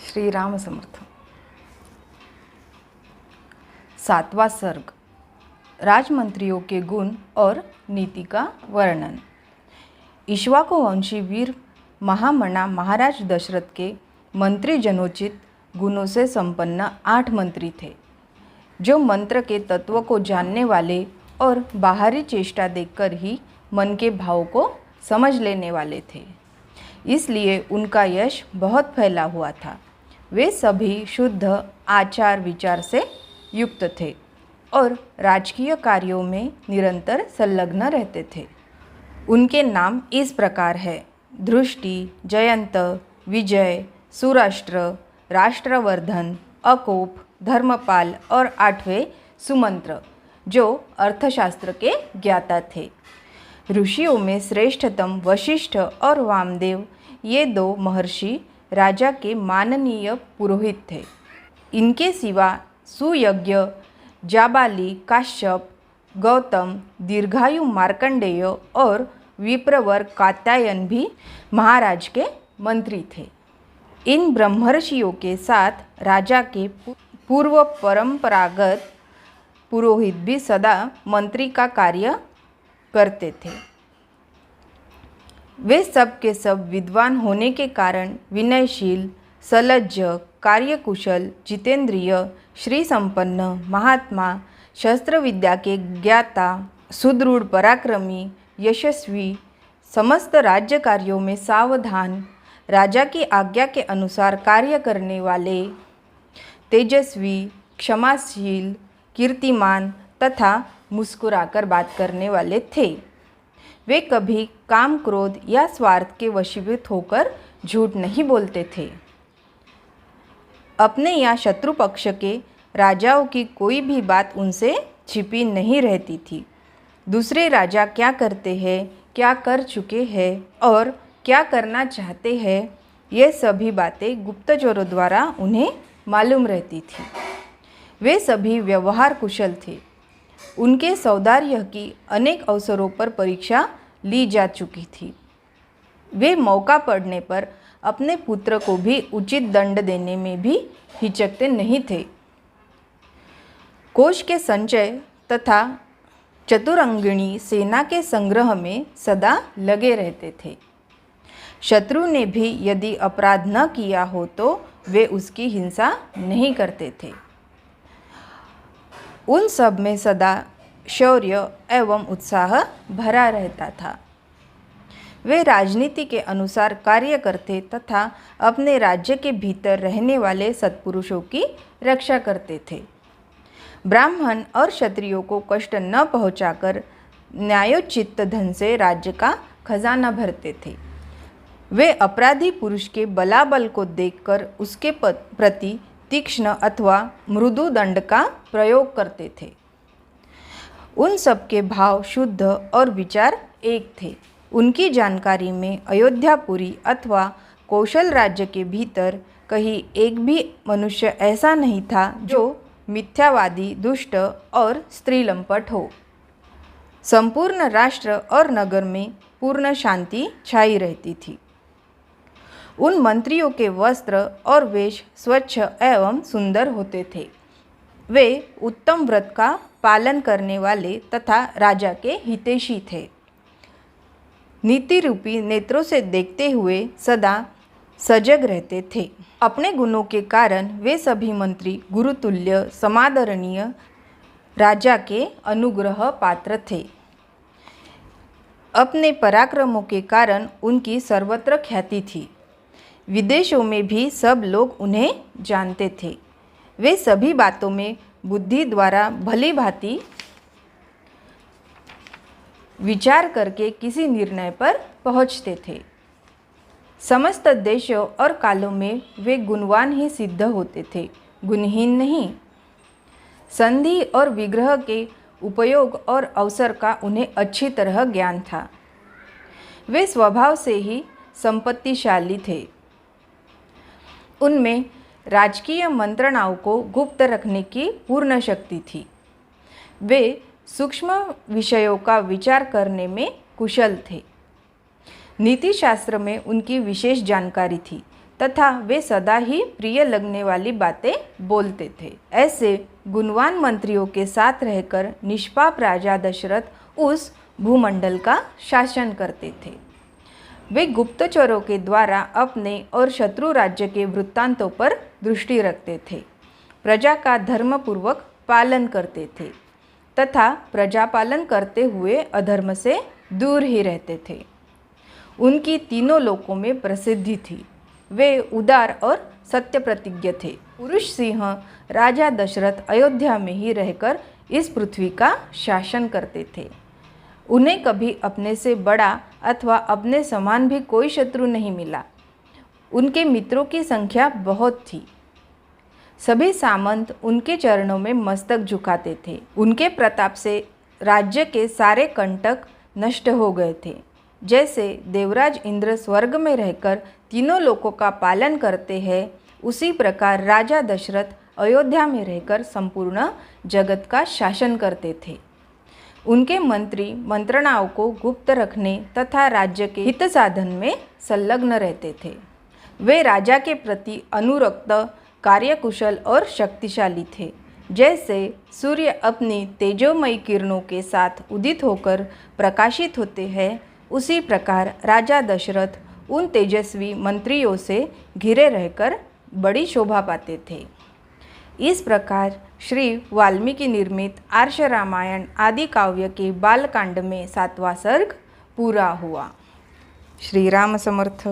श्री राम समर्थ। 7वां सर्ग, राजमंत्रियों के गुण और नीति का वर्णन। इक्ष्वाकु वंशी वीर महामना महाराज दशरथ के मंत्री जनोचित गुणों से संपन्न 8 मंत्री थे, जो मंत्र के तत्व को जानने वाले और बाहरी चेष्टा देखकर ही मन के भाव को समझ लेने वाले थे। इसलिए उनका यश बहुत फैला हुआ था। वे सभी शुद्ध आचार विचार से युक्त थे और राजकीय कार्यों में निरंतर संलग्न रहते थे। उनके नाम इस प्रकार है: धृष्टि, जयंत, विजय, सुराष्ट्र, राष्ट्रवर्धन, अकोप, धर्मपाल और 8वें सुमंत्र, जो अर्थशास्त्र के ज्ञाता थे। ऋषियों में श्रेष्ठतम वशिष्ठ और वामदेव, ये 2 महर्षि राजा के माननीय पुरोहित थे। इनके सिवा सुयज्ञ, जाबाली, काश्यप, गौतम, दीर्घायु मार्कंडेय और विप्रवर कात्यायन भी महाराज के मंत्री थे। इन ब्रह्मर्षियों के साथ राजा के पूर्व परंपरागत पुरोहित भी सदा मंत्री का कार्य करते थे। वे सब के सब विद्वान होने के कारण विनयशील, सलज्ज, कार्यकुशल, जितेंद्रिय, श्री संपन्न, महात्मा, शस्त्र विद्या के ज्ञाता, सुदृढ़, पराक्रमी, यशस्वी, समस्त राज्य कार्यों में सावधान, राजा की आज्ञा के अनुसार कार्य करने वाले, तेजस्वी, क्षमाशील, कीर्तिमान तथा मुस्कुराकर बात करने वाले थे। वे कभी काम, क्रोध या स्वार्थ के वशीभूत होकर झूठ नहीं बोलते थे। अपने या शत्रु पक्ष के राजाओं की कोई भी बात उनसे छिपी नहीं रहती थी। दूसरे राजा क्या करते हैं, क्या कर चुके हैं और क्या करना चाहते हैं, ये सभी बातें गुप्तचरों द्वारा उन्हें मालूम रहती थी। वे सभी व्यवहार कुशल थे। उनके सौदार्य की अनेक अवसरों पर परीक्षा ली जा चुकी थी। वे मौका पड़ने पर अपने पुत्र को भी उचित दंड देने में भी हिचकते नहीं थे। कोष के संचय तथा चतुरंगिणी सेना के संग्रह में सदा लगे रहते थे। शत्रु ने भी यदि अपराध न किया हो तो वे उसकी हिंसा नहीं करते थे। उन सब में सदा शौर्य एवं उत्साह भरा रहता था। वे राजनीति के अनुसार कार्य करते तथा अपने राज्य के भीतर रहने वाले सत्पुरुषों की रक्षा करते थे। ब्राह्मण और क्षत्रियों को कष्ट न पहुंचाकर न्यायोचित धन से राज्य का खजाना भरते थे। वे अपराधी पुरुष के बलाबल को देखकर उसके प्रति तीक्ष्ण अथवा मृदु दंड का प्रयोग करते थे। उन सबके भाव शुद्ध और विचार एक थे। उनकी जानकारी में अयोध्यापुरी अथवा कौशल राज्य के भीतर कहीं एक भी मनुष्य ऐसा नहीं था जो मिथ्यावादी, दुष्ट और स्त्रीलंपट हो। संपूर्ण राष्ट्र और नगर में पूर्ण शांति छाई रहती थी। उन मंत्रियों के वस्त्र और वेश स्वच्छ एवं सुंदर होते थे। वे उत्तम व्रत का पालन करने वाले तथा राजा के हितैषी थे। नीति रूपी नेत्रों से देखते हुए सदा सजग रहते थे। अपने गुणों के कारण वे सभी मंत्री गुरुतुल्य, समादरणीय, राजा के अनुग्रह पात्र थे। अपने पराक्रमों के कारण उनकी सर्वत्र ख्याति थी। विदेशों में भी सब लोग उन्हें जानते थे। वे सभी बातों में बुद्धि द्वारा भली भांति विचार करके किसी निर्णय पर पहुँचते थे। समस्त देशों और कालों में वे गुणवान ही सिद्ध होते थे, गुणहीन नहीं। संधि और विग्रह के उपयोग और अवसर का उन्हें अच्छी तरह ज्ञान था। वे स्वभाव से ही संपत्तिशाली थे। उनमें राजकीय मंत्रणाओं को गुप्त रखने की पूर्ण शक्ति थी। वे सूक्ष्म विषयों का विचार करने में कुशल थे। नीति शास्त्र में उनकी विशेष जानकारी थी तथा वे सदा ही प्रिय लगने वाली बातें बोलते थे। ऐसे गुणवान मंत्रियों के साथ रहकर निष्पाप राजा दशरथ उस भूमंडल का शासन करते थे। वे गुप्तचरों के द्वारा अपने और शत्रु राज्य के वृत्तांतों पर दृष्टि रखते थे, प्रजा का धर्मपूर्वक पालन करते थे तथा प्रजा पालन करते हुए अधर्म से दूर ही रहते थे। उनकी तीनों लोकों में प्रसिद्धि थी। वे उदार और सत्य प्रतिज्ञ थे। पुरुष सिंह राजा दशरथ अयोध्या में ही रहकर इस पृथ्वी का शासन करते थे। उन्हें कभी अपने से बड़ा अथवा अपने समान भी कोई शत्रु नहीं मिला। उनके मित्रों की संख्या बहुत थी। सभी सामंत उनके चरणों में मस्तक झुकाते थे। उनके प्रताप से राज्य के सारे कंटक नष्ट हो गए थे। जैसे देवराज इंद्र स्वर्ग में रहकर तीनों लोकों का पालन करते हैं, उसी प्रकार राजा दशरथ अयोध्या में रहकर संपूर्ण जगत का शासन करते थे। उनके मंत्री मंत्रणाओं को गुप्त रखने तथा राज्य के हित साधन में संलग्न रहते थे। वे राजा के प्रति अनुरक्त, कार्यकुशल और शक्तिशाली थे। जैसे सूर्य अपनी तेजोमयी किरणों के साथ उदित होकर प्रकाशित होते हैं, उसी प्रकार राजा दशरथ उन तेजस्वी मंत्रियों से घिरे रहकर बड़ी शोभा पाते थे। इस प्रकार श्री वाल्मीकि निर्मित आर्ष रामायण आदि काव्य के बालकांड में 7वां सर्ग पूरा हुआ। श्री राम समर्थ।